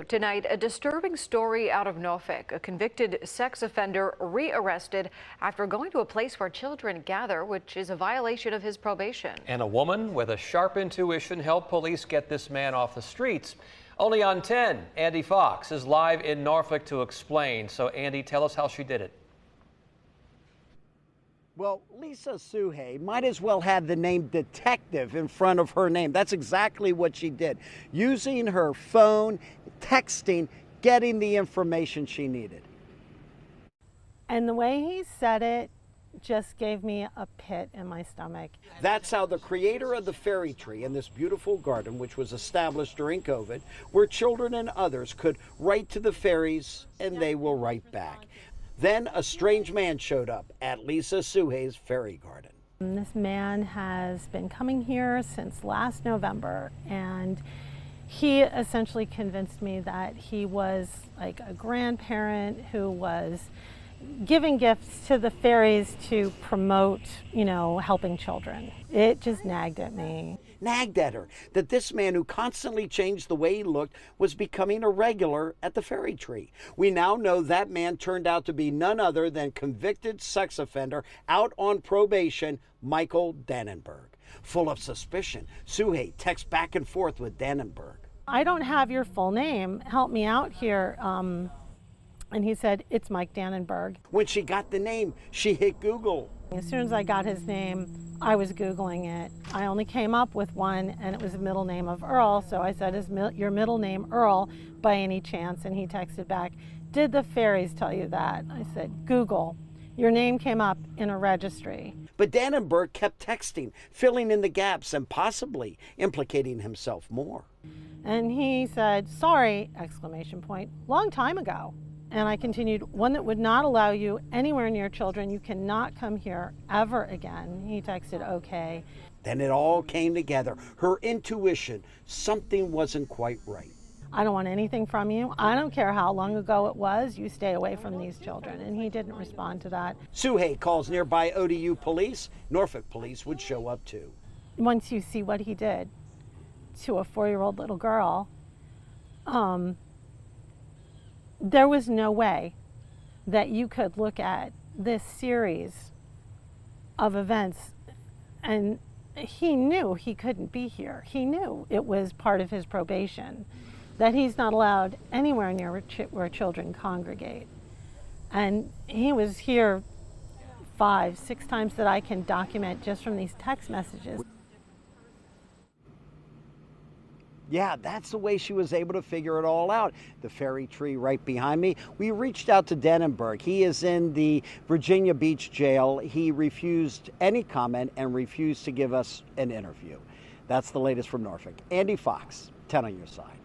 Tonight, a disturbing story out of Norfolk. A convicted sex offender rearrested after going to a place where children gather, which is a violation of his probation. And a woman with a sharp intuition helped police get this man off the streets. Only on 10, Andy Fox is live in Norfolk to explain. So, Andy, tell us how she did it. Well, Lisa Suhay might as well have the name detective in front of her name. That's exactly what she did. Using her phone, texting, getting the information she needed. And the way he said it just gave me a pit in my stomach. That's how the creator of the fairy tree in this beautiful garden, which was established during COVID, where children and others could write to the fairies and they will write back. Then a strange man showed up at Lisa Suhay's fairy garden. This man has been coming here since last November, and he essentially convinced me that he was like a grandparent who was giving gifts to the fairies to promote, helping children. It just nagged at me. Nagged at her that this man who constantly changed the way he looked was becoming a regular at the fairy tree. We now know that man turned out to be none other than convicted sex offender out on probation, Michael Dannenberg. Full of suspicion, Suhay texts back and forth with Dannenberg. I don't have your full name. Help me out here. And he said, it's Mike Dannenberg. When she got the name, she hit Google. As soon as I got his name, I was Googling it. I only came up with one, and it was a middle name of Earl. So I said, is your middle name Earl by any chance? And he texted back, did the fairies tell you that? I said, Google. Your name came up in a registry. But Dannenberg kept texting, filling in the gaps and possibly implicating himself more. And he said, sorry, ! Long time ago. And I continued, one that would not allow you anywhere near children. You cannot come here ever again. He texted, okay. Then it all came together. Her intuition, something wasn't quite right. I don't want anything from you. I don't care how long ago it was. You stay away from these children. And he didn't respond to that. Suhay calls nearby ODU police. Norfolk police would show up too. Once you see what he did to a 4-year-old little girl, there was no way that you could look at this series of events, and he knew he couldn't be here. He knew it was part of his probation, that he's not allowed anywhere near where children congregate. And he was here 5, 6 times that I can document just from these text messages. Yeah, that's the way she was able to figure it all out. The fairy tree right behind me. We reached out to Dannenberg. He is in the Virginia Beach jail. He refused any comment and refused to give us an interview. That's the latest from Norfolk. Andy Fox, 10 on your side.